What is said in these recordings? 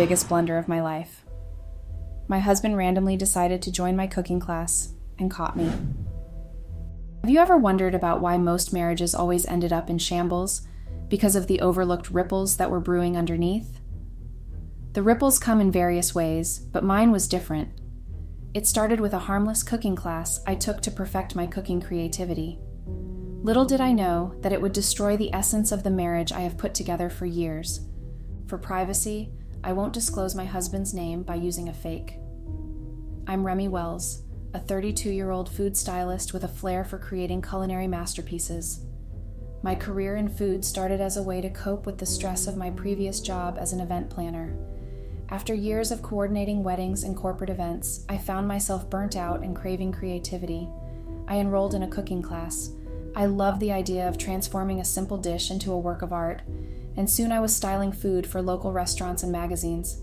biggest blunder of my life. My husband randomly decided to join my cooking class and caught me. Have you ever wondered about why most marriages always ended up in shambles because of the overlooked ripples that were brewing underneath? The ripples come in various ways, but mine was different. It started with a harmless cooking class I took to perfect my cooking creativity. Little did I know that it would destroy the essence of the marriage I have put together for years. For privacy, I won't disclose my husband's name by using a fake. I'm Remy Wells, a 32-year-old food stylist with a flair for creating culinary masterpieces. My career in food started as a way to cope with the stress of my previous job as an event planner. After years of coordinating weddings and corporate events, I found myself burnt out and craving creativity. I enrolled in a cooking class. I loved the idea of transforming a simple dish into a work of art, and soon I was styling food for local restaurants and magazines.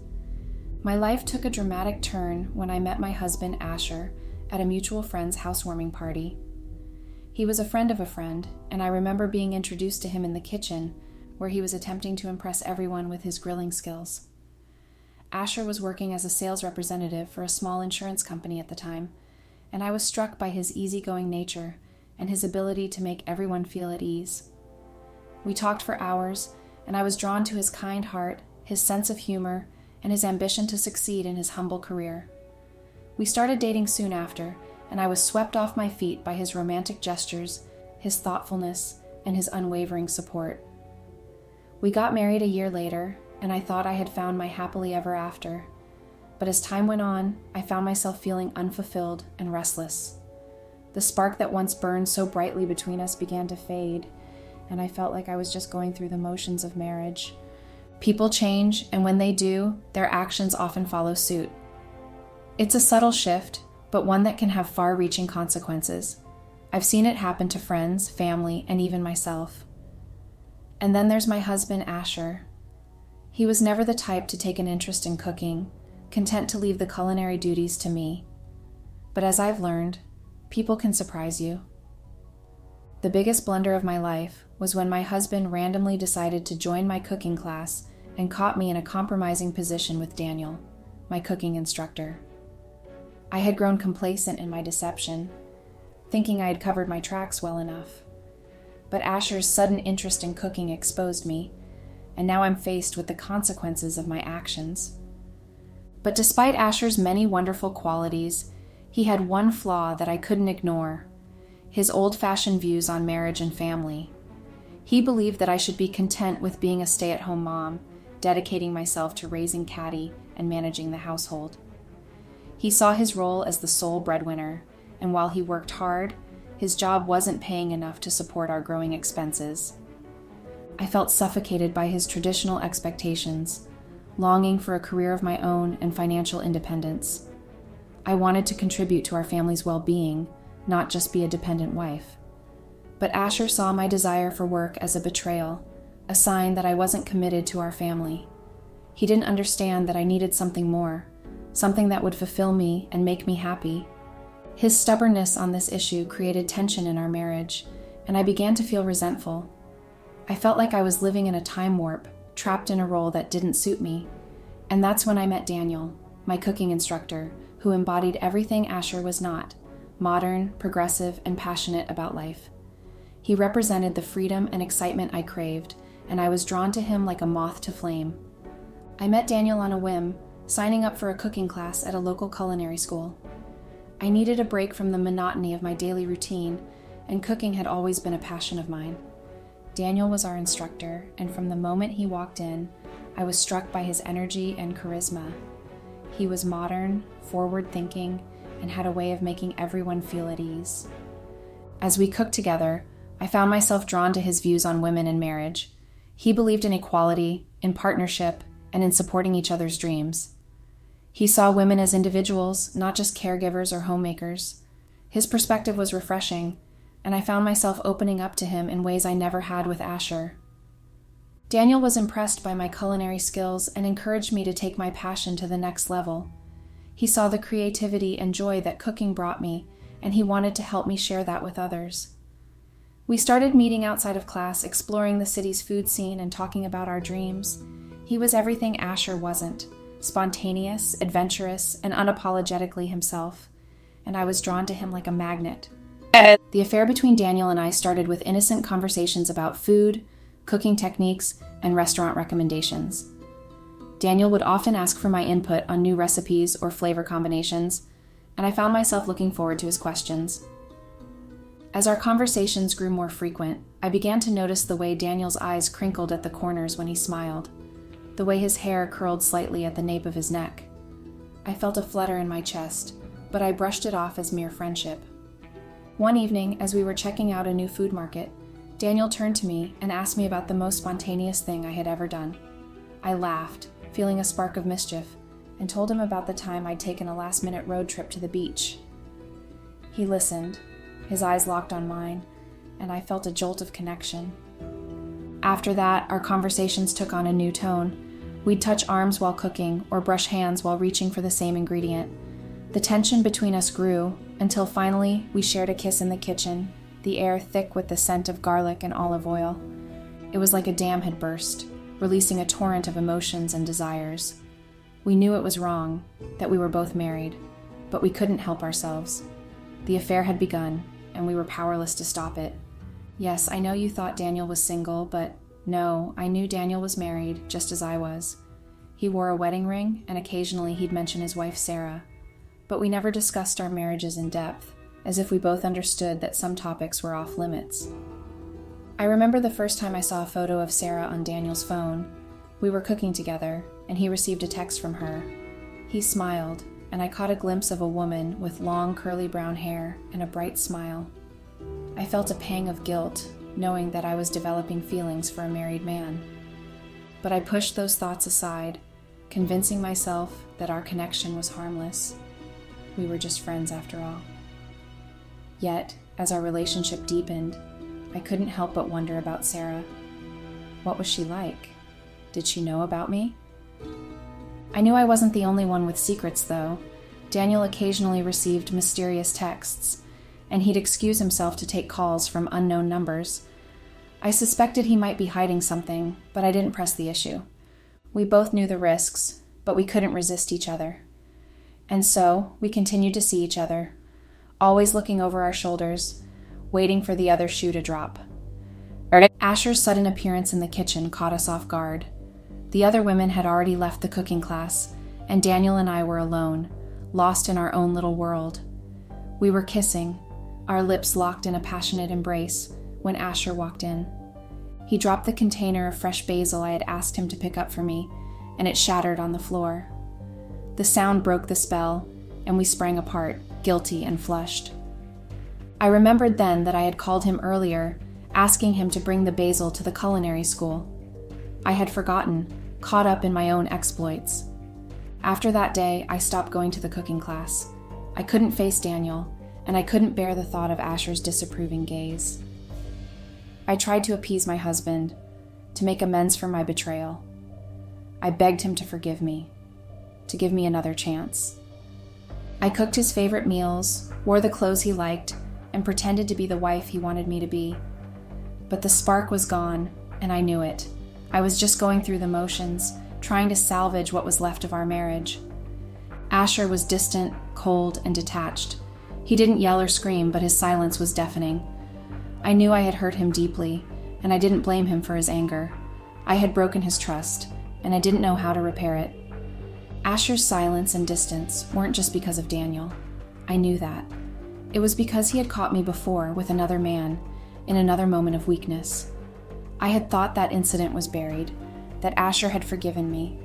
My life took a dramatic turn when I met my husband, Asher, at a mutual friend's housewarming party. He was a friend of a friend, and I remember being introduced to him in the kitchen, where he was attempting to impress everyone with his grilling skills. Asher was working as a sales representative for a small insurance company at the time, and I was struck by his easygoing nature and his ability to make everyone feel at ease. We talked for hours, and I was drawn to his kind heart, his sense of humor, and his ambition to succeed in his humble career. We started dating soon after, and I was swept off my feet by his romantic gestures, his thoughtfulness, and his unwavering support. We got married a year later, and I thought I had found my happily ever after. But as time went on, I found myself feeling unfulfilled and restless. The spark that once burned so brightly between us began to fade, and I felt like I was just going through the motions of marriage. People change, and when they do, their actions often follow suit. It's a subtle shift, but one that can have far-reaching consequences. I've seen it happen to friends, family, and even myself. And then there's my husband, Asher. He was never the type to take an interest in cooking, content to leave the culinary duties to me. But as I've learned, people can surprise you. The biggest blunder of my life was when my husband randomly decided to join my cooking class and caught me in a compromising position with Daniel, my cooking instructor. I had grown complacent in my deception, thinking I had covered my tracks well enough. But Asher's sudden interest in cooking exposed me, and now I'm faced with the consequences of my actions. But despite Asher's many wonderful qualities, he had one flaw that I couldn't ignore: his old-fashioned views on marriage and family. He believed that I should be content with being a stay-at-home mom, dedicating myself to raising Caddy and managing the household. He saw his role as the sole breadwinner, and while he worked hard, his job wasn't paying enough to support our growing expenses. I felt suffocated by his traditional expectations, longing for a career of my own and financial independence. I wanted to contribute to our family's well-being, not just be a dependent wife. But Asher saw my desire for work as a betrayal, a sign that I wasn't committed to our family. He didn't understand that I needed something more, something that would fulfill me and make me happy. His stubbornness on this issue created tension in our marriage, and I began to feel resentful. I felt like I was living in a time warp, trapped in a role that didn't suit me. And that's when I met Daniel, my cooking instructor, who embodied everything Asher was not: modern, progressive, and passionate about life. He represented the freedom and excitement I craved, and I was drawn to him like a moth to flame. I met Daniel on a whim, signing up for a cooking class at a local culinary school. I needed a break from the monotony of my daily routine, and cooking had always been a passion of mine. Daniel was our instructor, and from the moment he walked in, I was struck by his energy and charisma. He was modern, forward-thinking, and had a way of making everyone feel at ease. As we cooked together, I found myself drawn to his views on women and marriage. He believed in equality, in partnership, and in supporting each other's dreams. He saw women as individuals, not just caregivers or homemakers. His perspective was refreshing, and I found myself opening up to him in ways I never had with Asher. Daniel was impressed by my culinary skills and encouraged me to take my passion to the next level. He saw the creativity and joy that cooking brought me, and he wanted to help me share that with others. We started meeting outside of class, exploring the city's food scene and talking about our dreams. He was everything Asher wasn't: spontaneous, adventurous, and unapologetically himself, and I was drawn to him like a magnet. The affair between Daniel and I started with innocent conversations about food, cooking techniques, and restaurant recommendations. Daniel would often ask for my input on new recipes or flavor combinations, and I found myself looking forward to his questions. As our conversations grew more frequent, I began to notice the way Daniel's eyes crinkled at the corners when he smiled, the way his hair curled slightly at the nape of his neck. I felt a flutter in my chest, but I brushed it off as mere friendship. One evening, as we were checking out a new food market, Daniel turned to me and asked me about the most spontaneous thing I had ever done. I laughed, feeling a spark of mischief, and told him about the time I'd taken a last-minute road trip to the beach. He listened, his eyes locked on mine, and I felt a jolt of connection. After that, our conversations took on a new tone. We'd touch arms while cooking or brush hands while reaching for the same ingredient. The tension between us grew until finally we shared a kiss in the kitchen, the air thick with the scent of garlic and olive oil. It was like a dam had burst, releasing a torrent of emotions and desires. We knew it was wrong, that we were both married, but we couldn't help ourselves. The affair had begun, and we were powerless to stop it. Yes, I know you thought Daniel was single, but no, I knew Daniel was married, just as I was. He wore a wedding ring, and occasionally he'd mention his wife Sarah. But we never discussed our marriages in depth, as if we both understood that some topics were off limits. I remember the first time I saw a photo of Sarah on Daniel's phone. We were cooking together, and he received a text from her. He smiled, and I caught a glimpse of a woman with long curly brown hair and a bright smile. I felt a pang of guilt, knowing that I was developing feelings for a married man. But I pushed those thoughts aside, convincing myself that our connection was harmless. We were just friends after all. Yet, as our relationship deepened, I couldn't help but wonder about Sarah. What was she like? Did she know about me? I knew I wasn't the only one with secrets, though. Daniel occasionally received mysterious texts, and he'd excuse himself to take calls from unknown numbers. I suspected he might be hiding something, but I didn't press the issue. We both knew the risks, but we couldn't resist each other. And so, we continued to see each other, always looking over our shoulders, waiting for the other shoe to drop. Asher's sudden appearance in the kitchen caught us off guard. The other women had already left the cooking class, and Daniel and I were alone, lost in our own little world. We were kissing, our lips locked in a passionate embrace, when Asher walked in. He dropped the container of fresh basil I had asked him to pick up for me, and it shattered on the floor. The sound broke the spell, and we sprang apart, guilty and flushed. I remembered then that I had called him earlier, asking him to bring the basil to the culinary school. I had forgotten, caught up in my own exploits. After that day, I stopped going to the cooking class. I couldn't face Daniel, and I couldn't bear the thought of Asher's disapproving gaze. I tried to appease my husband, to make amends for my betrayal. I begged him to forgive me, to give me another chance. I cooked his favorite meals, wore the clothes he liked, and pretended to be the wife he wanted me to be. But the spark was gone, and I knew it. I was just going through the motions, trying to salvage what was left of our marriage. Asher was distant, cold, and detached. He didn't yell or scream, but his silence was deafening. I knew I had hurt him deeply, and I didn't blame him for his anger. I had broken his trust, and I didn't know how to repair it. Asher's silence and distance weren't just because of Daniel. I knew that. It was because he had caught me before with another man, in another moment of weakness. I had thought that incident was buried, that Asher had forgiven me,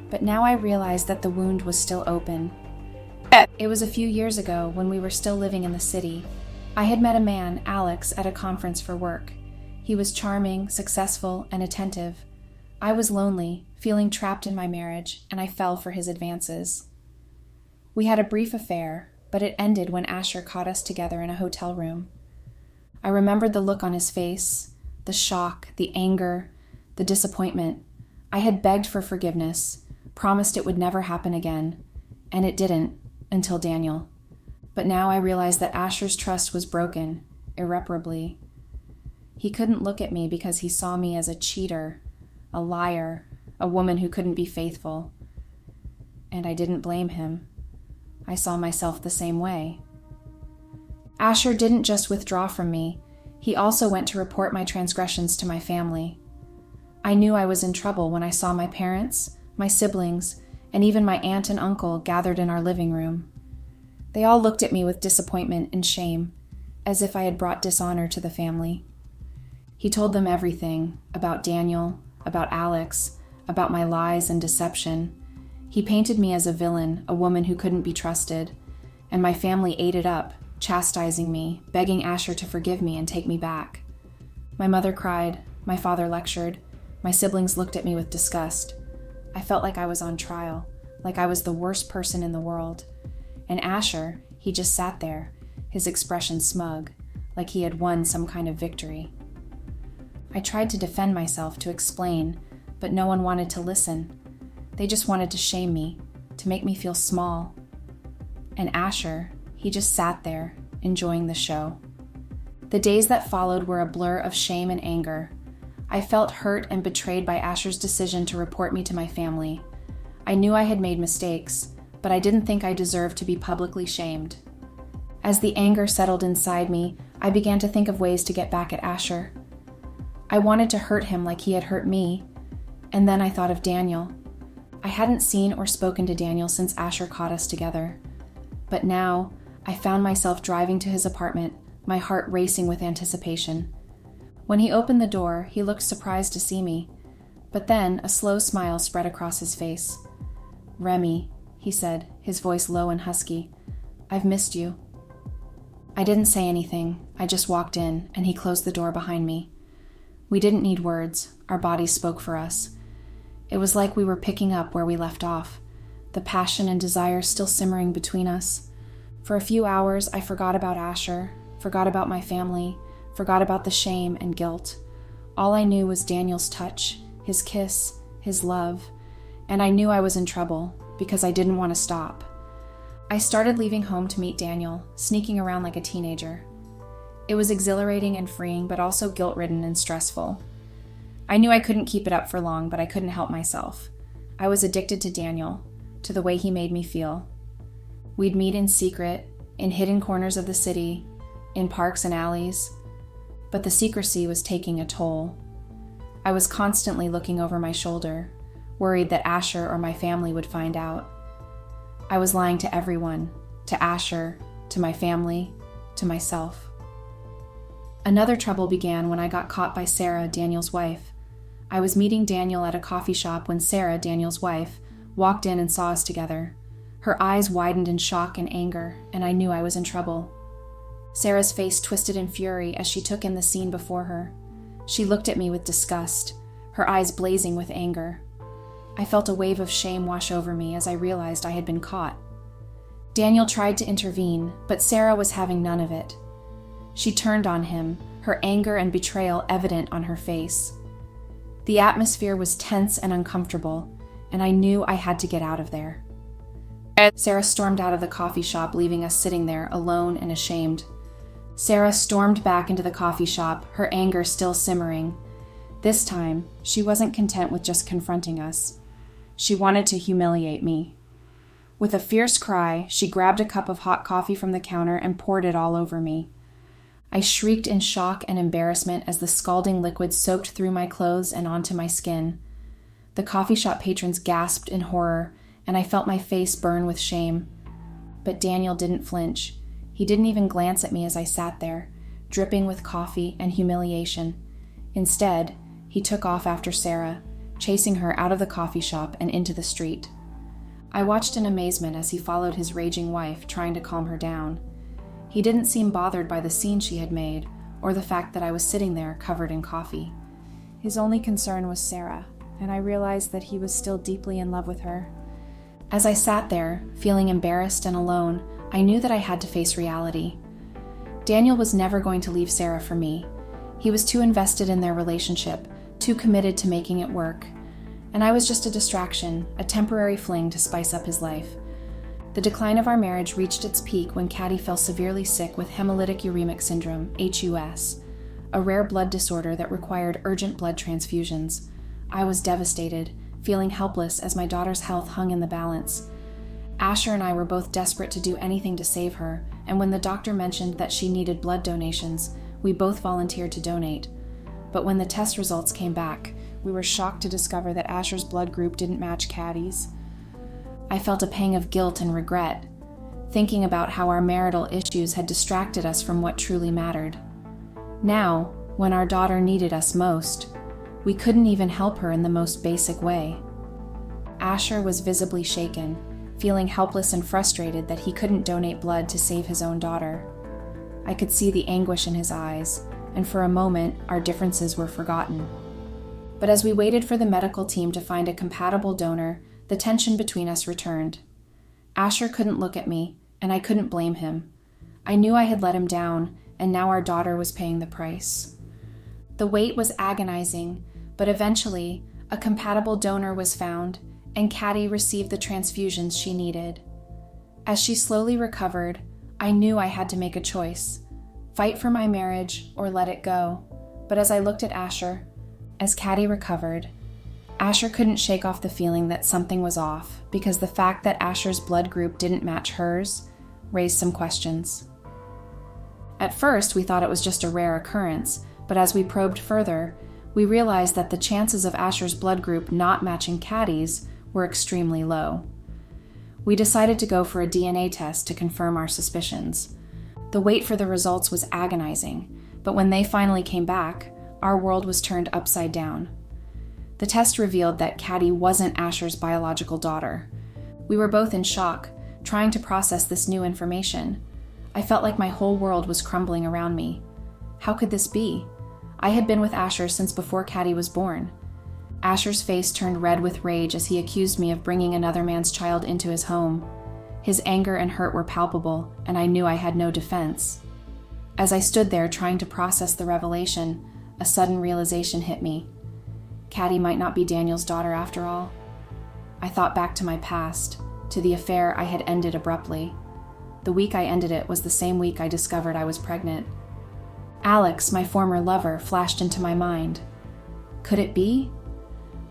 but now I realized that the wound was still open. It was a few years ago when we were still living in the city. I had met a man, Alex, at a conference for work. He was charming, successful, and attentive. I was lonely, feeling trapped in my marriage, and I fell for his advances. We had a brief affair, but it ended when Asher caught us together in a hotel room. I remembered the look on his face, the shock, the anger, the disappointment. I had begged for forgiveness, promised it would never happen again, and it didn't, until Daniel. But now I realized that Asher's trust was broken, irreparably. He couldn't look at me because he saw me as a cheater, a liar, a woman who couldn't be faithful. and I didn't blame him. I saw myself the same way. Asher didn't just withdraw from me, he also went to report my transgressions to my family. I knew I was in trouble when I saw my parents, my siblings, and even my aunt and uncle gathered in our living room. They all looked at me with disappointment and shame, as if I had brought dishonor to the family. He told them everything, about Daniel, about Alex, about my lies and deception. He painted me as a villain, a woman who couldn't be trusted, and my family ate it up, chastising me, begging Asher to forgive me and take me back. My mother cried, my father lectured, my siblings looked at me with disgust. I felt like I was on trial, like I was the worst person in the world. And Asher, he just sat there, his expression smug, like he had won some kind of victory. I tried to defend myself, to explain, but no one wanted to listen. They just wanted to shame me, to make me feel small. And Asher, he just sat there, enjoying the show. The days that followed were a blur of shame and anger. I felt hurt and betrayed by Asher's decision to report me to my family. I knew I had made mistakes, but I didn't think I deserved to be publicly shamed. As the anger settled inside me, I began to think of ways to get back at Asher. I wanted to hurt him like he had hurt me, and then I thought of Daniel. I hadn't seen or spoken to Daniel since Asher caught us together. But now, I found myself driving to his apartment, my heart racing with anticipation. When he opened the door, he looked surprised to see me, but then a slow smile spread across his face. "Remy," he said, his voice low and husky, "I've missed you." I didn't say anything. I just walked in, and he closed the door behind me. We didn't need words. Our bodies spoke for us. It was like we were picking up where we left off, the passion and desire still simmering between us. For a few hours, I forgot about Asher, forgot about my family, forgot about the shame and guilt. All I knew was Daniel's touch, his kiss, his love, and I knew I was in trouble because I didn't want to stop. I started leaving home to meet Daniel, sneaking around like a teenager. It was exhilarating and freeing, but also guilt-ridden and stressful. I knew I couldn't keep it up for long, but I couldn't help myself. I was addicted to Daniel, to the way he made me feel. We'd meet in secret, in hidden corners of the city, in parks and alleys, but the secrecy was taking a toll. I was constantly looking over my shoulder, worried that Asher or my family would find out. I was lying to everyone, to Asher, to my family, to myself. Another trouble began when I got caught by Sarah, Daniel's wife. I was meeting Daniel at a coffee shop when Sarah, Daniel's wife, walked in and saw us together. Her eyes widened in shock and anger, and I knew I was in trouble. Sarah's face twisted in fury as she took in the scene before her. She looked at me with disgust, her eyes blazing with anger. I felt a wave of shame wash over me as I realized I had been caught. Daniel tried to intervene, but Sarah was having none of it. She turned on him, her anger and betrayal evident on her face. The atmosphere was tense and uncomfortable, and I knew I had to get out of there. Sarah stormed out of the coffee shop, leaving us sitting there alone and ashamed. Sarah stormed back into the coffee shop, her anger still simmering. This time, she wasn't content with just confronting us. She wanted to humiliate me. With a fierce cry, she grabbed a cup of hot coffee from the counter and poured it all over me. I shrieked in shock and embarrassment as the scalding liquid soaked through my clothes and onto my skin. The coffee shop patrons gasped in horror, and I felt my face burn with shame. But Daniel didn't flinch. He didn't even glance at me as I sat there, dripping with coffee and humiliation. Instead, he took off after Sarah, chasing her out of the coffee shop and into the street. I watched in amazement as he followed his raging wife, trying to calm her down. He didn't seem bothered by the scene she had made, or the fact that I was sitting there covered in coffee. His only concern was Sarah, and I realized that he was still deeply in love with her. As I sat there, feeling embarrassed and alone, I knew that I had to face reality. Daniel was never going to leave Sarah for me. He was too invested in their relationship, too committed to making it work. And I was just a distraction, a temporary fling to spice up his life. The decline of our marriage reached its peak when Caddy fell severely sick with hemolytic uremic syndrome, HUS, a rare blood disorder that required urgent blood transfusions. I was devastated, feeling helpless as my daughter's health hung in the balance. Asher and I were both desperate to do anything to save her, and when the doctor mentioned that she needed blood donations, we both volunteered to donate. But when the test results came back, we were shocked to discover that Asher's blood group didn't match Caddy's. I felt a pang of guilt and regret, thinking about how our marital issues had distracted us from what truly mattered. Now, when our daughter needed us most, we couldn't even help her in the most basic way. Asher was visibly shaken, feeling helpless and frustrated that he couldn't donate blood to save his own daughter. I could see the anguish in his eyes, and for a moment, our differences were forgotten. But as we waited for the medical team to find a compatible donor, the tension between us returned. Asher couldn't look at me, and I couldn't blame him. I knew I had let him down, and now our daughter was paying the price. The wait was agonizing, but eventually, a compatible donor was found, and Caddy received the transfusions she needed. As she slowly recovered, I knew I had to make a choice: fight for my marriage or let it go. But as I looked at Asher, as Caddy recovered, Asher couldn't shake off the feeling that something was off, because the fact that Asher's blood group didn't match hers raised some questions. At first, we thought it was just a rare occurrence, but as we probed further, we realized that the chances of Asher's blood group not matching Caddy's were extremely low. We decided to go for a DNA test to confirm our suspicions. The wait for the results was agonizing, but when they finally came back, our world was turned upside down. The test revealed that Caddy wasn't Asher's biological daughter. We were both in shock, trying to process this new information. I felt like my whole world was crumbling around me. How could this be? I had been with Asher since before Caddy was born. Asher's face turned red with rage as he accused me of bringing another man's child into his home. His anger and hurt were palpable, and I knew I had no defense. As I stood there trying to process the revelation, a sudden realization hit me. Caddy might not be Daniel's daughter after all. I thought back to my past, to the affair I had ended abruptly. The week I ended it was the same week I discovered I was pregnant. Alex, my former lover, flashed into my mind. Could it be?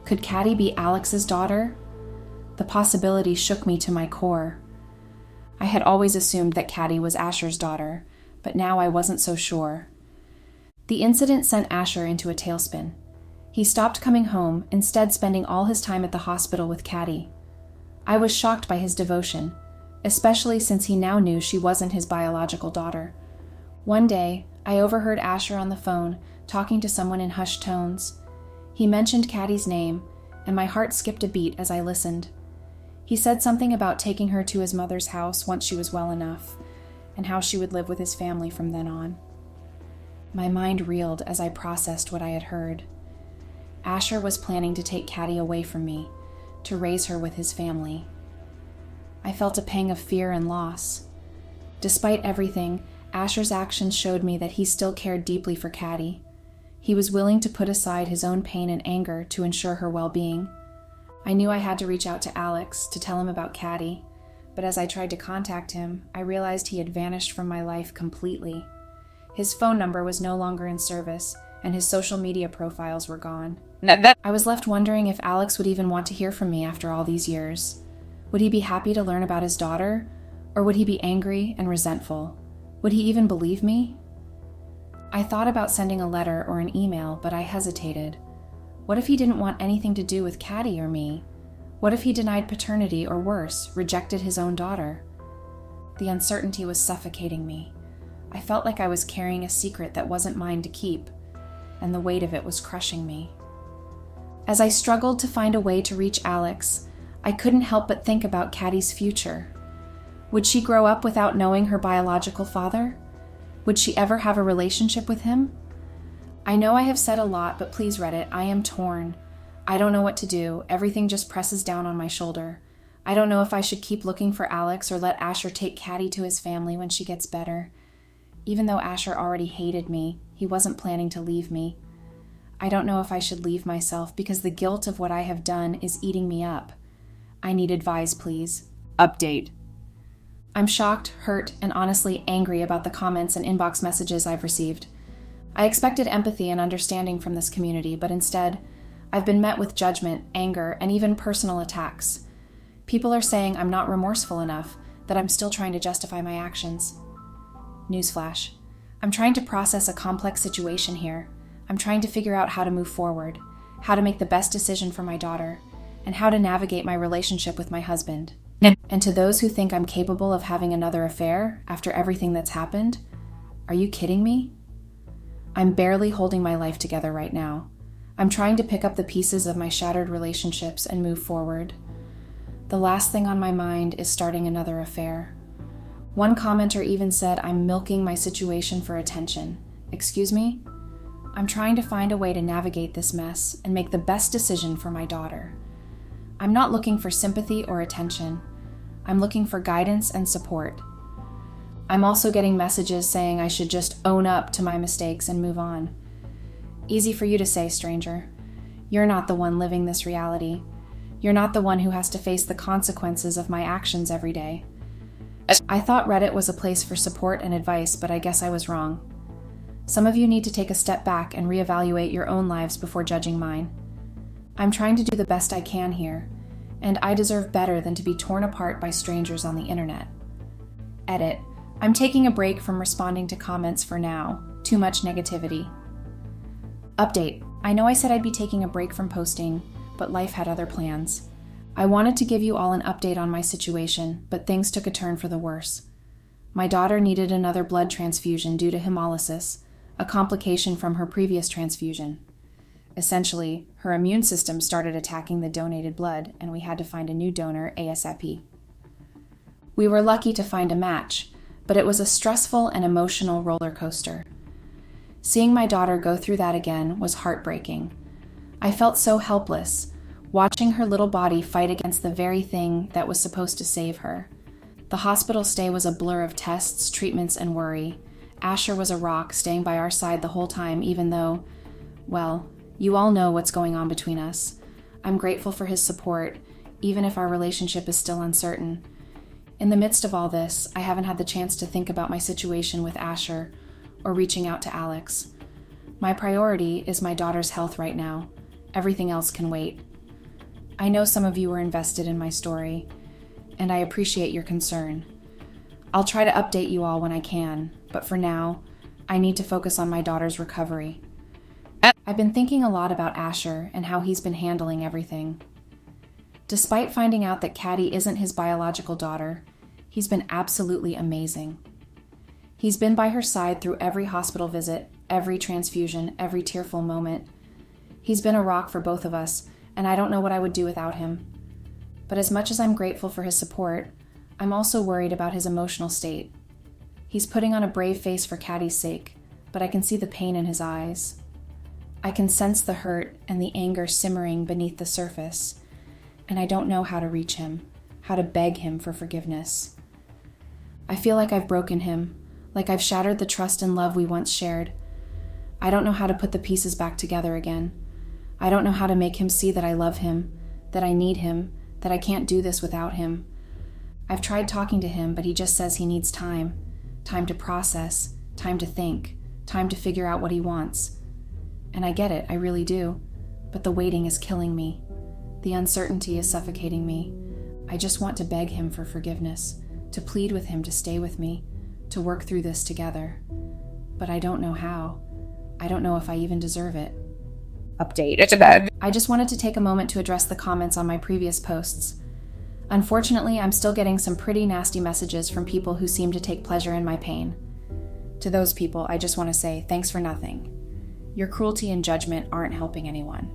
Could Caddy be Alex's daughter? The possibility shook me to my core. I had always assumed that Caddy was Asher's daughter, but now I wasn't so sure. The incident sent Asher into a tailspin. He stopped coming home, instead spending all his time at the hospital with Caddy. I was shocked by his devotion, especially since he now knew she wasn't his biological daughter. One day, I overheard Asher on the phone talking to someone in hushed tones. He mentioned Caddy's name, and my heart skipped a beat as I listened. He said something about taking her to his mother's house once she was well enough, and how she would live with his family from then on. My mind reeled as I processed what I had heard. Asher was planning to take Caddy away from me, to raise her with his family. I felt a pang of fear and loss. Despite everything, Asher's actions showed me that he still cared deeply for Caddy. He was willing to put aside his own pain and anger to ensure her well-being. I knew I had to reach out to Alex to tell him about Caddy, but as I tried to contact him, I realized he had vanished from my life completely. His phone number was no longer in service, and his social media profiles were gone. I was left wondering if Alex would even want to hear from me after all these years. Would he be happy to learn about his daughter, or would he be angry and resentful? Would he even believe me? I thought about sending a letter or an email, but I hesitated. What if he didn't want anything to do with Caddy or me? What if he denied paternity or worse, rejected his own daughter? The uncertainty was suffocating me. I felt like I was carrying a secret that wasn't mine to keep, and the weight of it was crushing me. As I struggled to find a way to reach Alex, I couldn't help but think about Caddy's future. Would she grow up without knowing her biological father? Would she ever have a relationship with him? I know I have said a lot, but please Reddit, I am torn. I don't know what to do. Everything just presses down on my shoulder. I don't know if I should keep looking for Alex or let Asher take Caddy to his family when she gets better. Even though Asher already hated me, he wasn't planning to leave me. I don't know if I should leave myself because the guilt of what I have done is eating me up. I need advice, please. Update. I'm shocked, hurt, and honestly angry about the comments and inbox messages I've received. I expected empathy and understanding from this community, but instead, I've been met with judgment, anger, and even personal attacks. People are saying I'm not remorseful enough, that I'm still trying to justify my actions. Newsflash. I'm trying to process a complex situation here. I'm trying to figure out how to move forward, how to make the best decision for my daughter, and how to navigate my relationship with my husband. And to those who think I'm capable of having another affair after everything that's happened, are you kidding me? I'm barely holding my life together right now. I'm trying to pick up the pieces of my shattered relationships and move forward. The last thing on my mind is starting another affair. One commenter even said I'm milking my situation for attention. Excuse me? I'm trying to find a way to navigate this mess and make the best decision for my daughter. I'm not looking for sympathy or attention. I'm looking for guidance and support. I'm also getting messages saying I should just own up to my mistakes and move on. Easy for you to say, stranger. You're not the one living this reality. You're not the one who has to face the consequences of my actions every day. I thought Reddit was a place for support and advice, but I guess I was wrong. Some of you need to take a step back and reevaluate your own lives before judging mine. I'm trying to do the best I can here, and I deserve better than to be torn apart by strangers on the internet. Edit. I'm taking a break from responding to comments for now. Too much negativity. Update. I know I said I'd be taking a break from posting, but life had other plans. I wanted to give you all an update on my situation, but things took a turn for the worse. My daughter needed another blood transfusion due to hemolysis, a complication from her previous transfusion. Essentially, her immune system started attacking the donated blood, and we had to find a new donor ASAP. We were lucky to find a match, but it was a stressful and emotional roller coaster. Seeing my daughter go through that again was heartbreaking. I felt so helpless, watching her little body fight against the very thing that was supposed to save her. The hospital stay was a blur of tests, treatments, and worry. Asher was a rock, staying by our side the whole time, even though, well, you all know what's going on between us. I'm grateful for his support, even if our relationship is still uncertain. In the midst of all this, I haven't had the chance to think about my situation with Asher or reaching out to Alex. My priority is my daughter's health right now. Everything else can wait. I know some of you are invested in my story, and I appreciate your concern. I'll try to update you all when I can, but for now, I need to focus on my daughter's recovery. I've been thinking a lot about Asher and how he's been handling everything. Despite finding out that Caddy isn't his biological daughter, he's been absolutely amazing. He's been by her side through every hospital visit, every transfusion, every tearful moment. He's been a rock for both of us, and I don't know what I would do without him. But as much as I'm grateful for his support, I'm also worried about his emotional state. He's putting on a brave face for Caddy's sake, but I can see the pain in his eyes. I can sense the hurt and the anger simmering beneath the surface, and I don't know how to reach him, how to beg him for forgiveness. I feel like I've broken him, like I've shattered the trust and love we once shared. I don't know how to put the pieces back together again. I don't know how to make him see that I love him, that I need him, that I can't do this without him. I've tried talking to him, but he just says he needs time. Time to process, time to think, time to figure out what he wants. And I get it, I really do. But the waiting is killing me. The uncertainty is suffocating me. I just want to beg him for forgiveness, to plead with him to stay with me, to work through this together. But I don't know how. I don't know if I even deserve it. Update. I just wanted to take a moment to address the comments on my previous posts. Unfortunately, I'm still getting some pretty nasty messages from people who seem to take pleasure in my pain. To those people, I just want to say thanks for nothing. Your cruelty and judgment aren't helping anyone.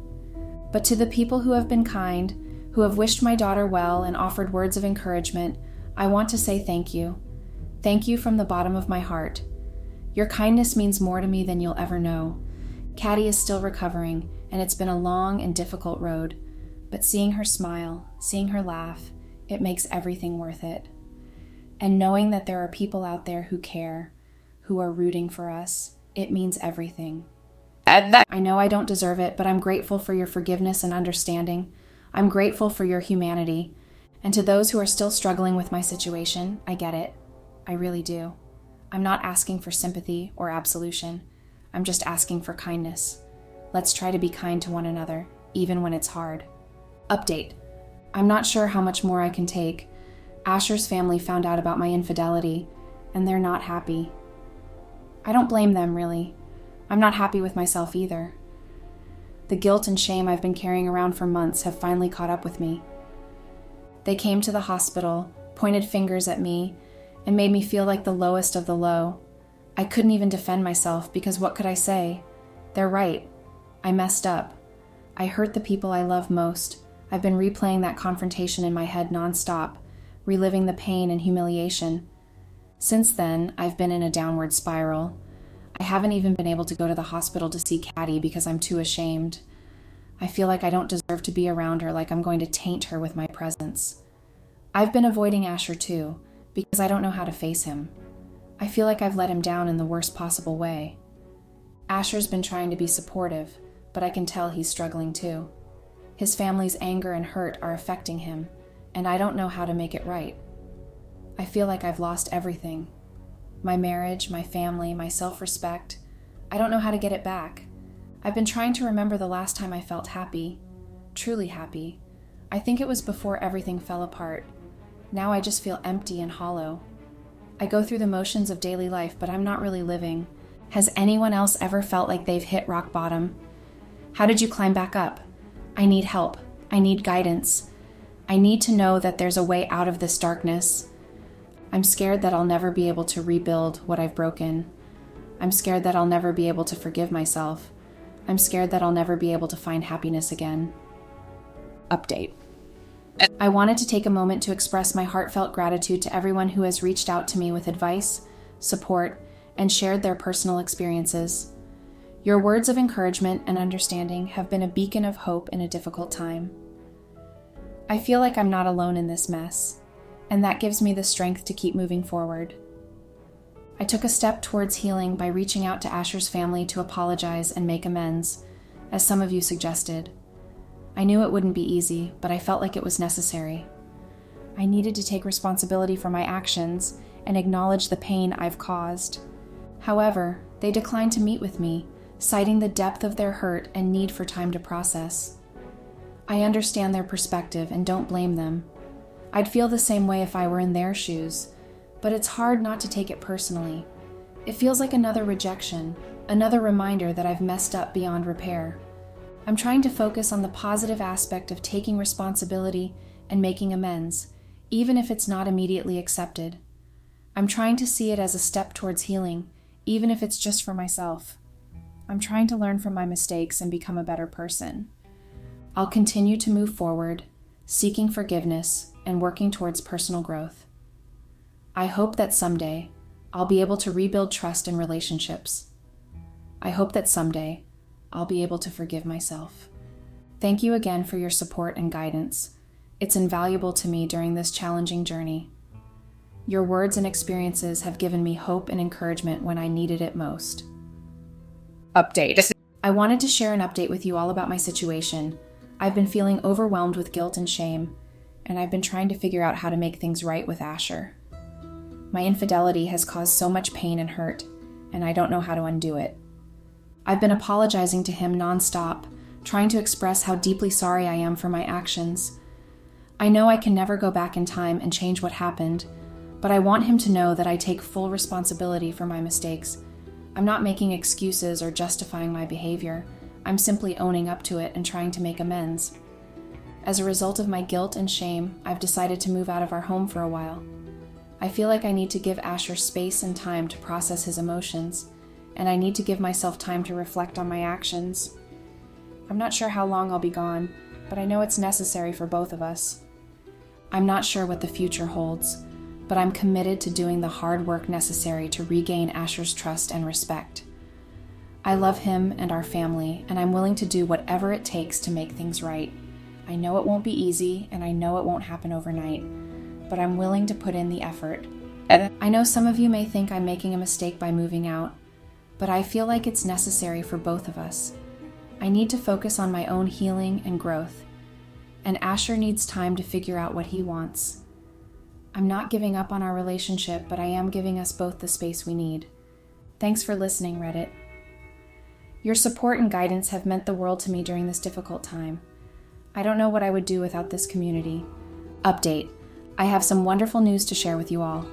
But to the people who have been kind, who have wished my daughter well and offered words of encouragement, I want to say thank you. Thank you from the bottom of my heart. Your kindness means more to me than you'll ever know. Caddy is still recovering, and it's been a long and difficult road, but seeing her smile, seeing her laugh, it makes everything worth it. And knowing that there are people out there who care, who are rooting for us, it means everything. I know I don't deserve it, but I'm grateful for your forgiveness and understanding. I'm grateful for your humanity. And to those who are still struggling with my situation, I get it. I really do. I'm not asking for sympathy or absolution. I'm just asking for kindness. Let's try to be kind to one another, even when it's hard. Update. I'm not sure how much more I can take. Asher's family found out about my infidelity, and they're not happy. I don't blame them, really. I'm not happy with myself either. The guilt and shame I've been carrying around for months have finally caught up with me. They came to the hospital, pointed fingers at me, and made me feel like the lowest of the low. I couldn't even defend myself because what could I say? They're right. I messed up. I hurt the people I love most. I've been replaying that confrontation in my head nonstop, reliving the pain and humiliation. Since then, I've been in a downward spiral. I haven't even been able to go to the hospital to see Caddy because I'm too ashamed. I feel like I don't deserve to be around her, like I'm going to taint her with my presence. I've been avoiding Asher too, because I don't know how to face him. I feel like I've let him down in the worst possible way. Asher's been trying to be supportive, but I can tell he's struggling too. His family's anger and hurt are affecting him, and I don't know how to make it right. I feel like I've lost everything. My marriage, my family, my self-respect. I don't know how to get it back. I've been trying to remember the last time I felt happy, truly happy. I think it was before everything fell apart. Now I just feel empty and hollow. I go through the motions of daily life, but I'm not really living. Has anyone else ever felt like they've hit rock bottom? How did you climb back up? I need help. I need guidance. I need to know that there's a way out of this darkness. I'm scared that I'll never be able to rebuild what I've broken. I'm scared that I'll never be able to forgive myself. I'm scared that I'll never be able to find happiness again. Update. I wanted to take a moment to express my heartfelt gratitude to everyone who has reached out to me with advice, support, and shared their personal experiences. Your words of encouragement and understanding have been a beacon of hope in a difficult time. I feel like I'm not alone in this mess, and that gives me the strength to keep moving forward. I took a step towards healing by reaching out to Asher's family to apologize and make amends, as some of you suggested. I knew it wouldn't be easy, but I felt like it was necessary. I needed to take responsibility for my actions and acknowledge the pain I've caused. However, they declined to meet with me, citing the depth of their hurt and need for time to process. I understand their perspective and don't blame them. I'd feel the same way if I were in their shoes, but it's hard not to take it personally. It feels like another rejection, another reminder that I've messed up beyond repair. I'm trying to focus on the positive aspect of taking responsibility and making amends, even if it's not immediately accepted. I'm trying to see it as a step towards healing, even if it's just for myself. I'm trying to learn from my mistakes and become a better person. I'll continue to move forward, seeking forgiveness and working towards personal growth. I hope that someday I'll be able to rebuild trust in relationships. I hope that someday I'll be able to forgive myself. Thank you again for your support and guidance. It's invaluable to me during this challenging journey. Your words and experiences have given me hope and encouragement when I needed it most. Update. I wanted to share an update with you all about my situation. I've been feeling overwhelmed with guilt and shame, and I've been trying to figure out how to make things right with Asher. My infidelity has caused so much pain and hurt, and I don't know how to undo it. I've been apologizing to him nonstop, trying to express how deeply sorry I am for my actions. I know I can never go back in time and change what happened, but I want him to know that I take full responsibility for my mistakes. I'm not making excuses or justifying my behavior. I'm simply owning up to it and trying to make amends. As a result of my guilt and shame, I've decided to move out of our home for a while. I feel like I need to give Asher space and time to process his emotions, and I need to give myself time to reflect on my actions. I'm not sure how long I'll be gone, but I know it's necessary for both of us. I'm not sure what the future holds, but I'm committed to doing the hard work necessary to regain Asher's trust and respect. I love him and our family, and I'm willing to do whatever it takes to make things right. I know it won't be easy, and I know it won't happen overnight, but I'm willing to put in the effort. I know some of you may think I'm making a mistake by moving out, but I feel like it's necessary for both of us. I need to focus on my own healing and growth, and Asher needs time to figure out what he wants. I'm not giving up on our relationship, but I am giving us both the space we need. Thanks for listening, Reddit. Your support and guidance have meant the world to me during this difficult time. I don't know what I would do without this community. Update. I have some wonderful news to share with you all.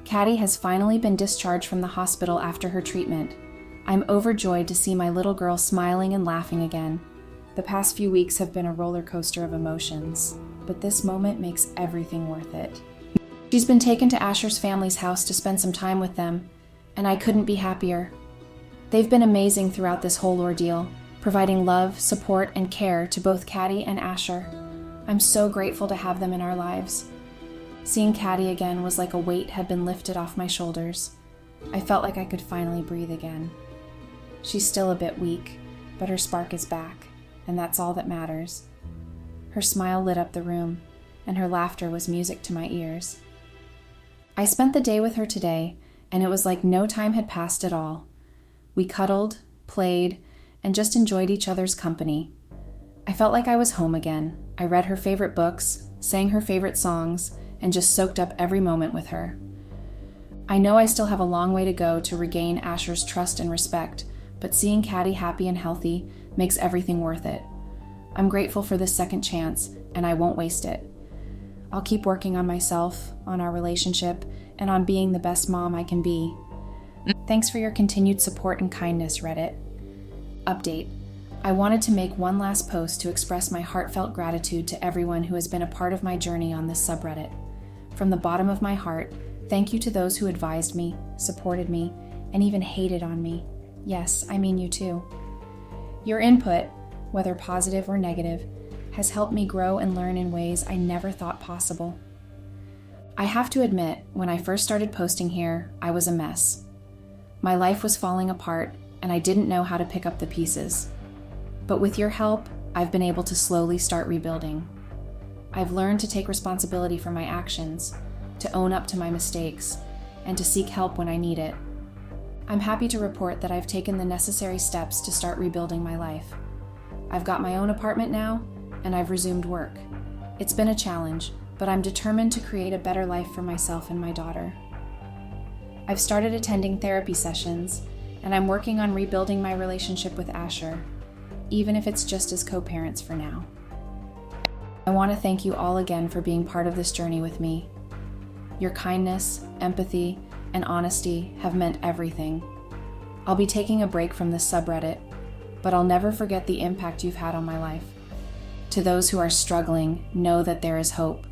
Caddy has finally been discharged from the hospital after her treatment. I'm overjoyed to see my little girl smiling and laughing again. The past few weeks have been a roller coaster of emotions, but this moment makes everything worth it. She's been taken to Asher's family's house to spend some time with them, and I couldn't be happier. They've been amazing throughout this whole ordeal, providing love, support, and care to both Caddy and Asher. I'm so grateful to have them in our lives. Seeing Caddy again was like a weight had been lifted off my shoulders. I felt like I could finally breathe again. She's still a bit weak, but her spark is back, and that's all that matters. Her smile lit up the room, and her laughter was music to my ears. I spent the day with her today, and it was like no time had passed at all. We cuddled, played, and just enjoyed each other's company. I felt like I was home again. I read her favorite books, sang her favorite songs, and just soaked up every moment with her. I know I still have a long way to go to regain Asher's trust and respect, but seeing Caddy happy and healthy makes everything worth it. I'm grateful for this second chance, and I won't waste it. I'll keep working on myself, on our relationship, and on being the best mom I can be. Thanks for your continued support and kindness, Reddit. Update. I wanted to make one last post to express my heartfelt gratitude to everyone who has been a part of my journey on this subreddit. From the bottom of my heart, thank you to those who advised me, supported me, and even hated on me. Yes, I mean you too. Your input, whether positive or negative, has helped me grow and learn in ways I never thought possible. I have to admit, when I first started posting here, I was a mess. My life was falling apart, and I didn't know how to pick up the pieces. But with your help, I've been able to slowly start rebuilding. I've learned to take responsibility for my actions, to own up to my mistakes, and to seek help when I need it. I'm happy to report that I've taken the necessary steps to start rebuilding my life. I've got my own apartment now, and I've resumed work. It's been a challenge, but I'm determined to create a better life for myself and my daughter. I've started attending therapy sessions, and I'm working on rebuilding my relationship with Asher, even if it's just as co-parents for now. I want to thank you all again for being part of this journey with me. Your kindness, empathy, and honesty have meant everything. I'll be taking a break from this subreddit, but I'll never forget the impact you've had on my life. To those who are struggling, know that there is hope.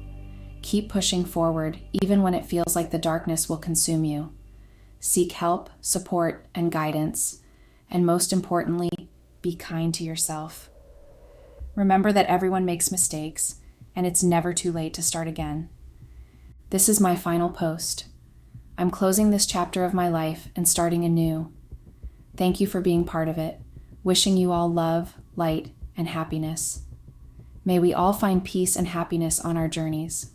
Keep pushing forward, even when it feels like the darkness will consume you. Seek help, support, and guidance. And most importantly, be kind to yourself. Remember that everyone makes mistakes, and it's never too late to start again. This is my final post. I'm closing this chapter of my life and starting anew. Thank you for being part of it. Wishing you all love, light, and happiness. May we all find peace and happiness on our journeys.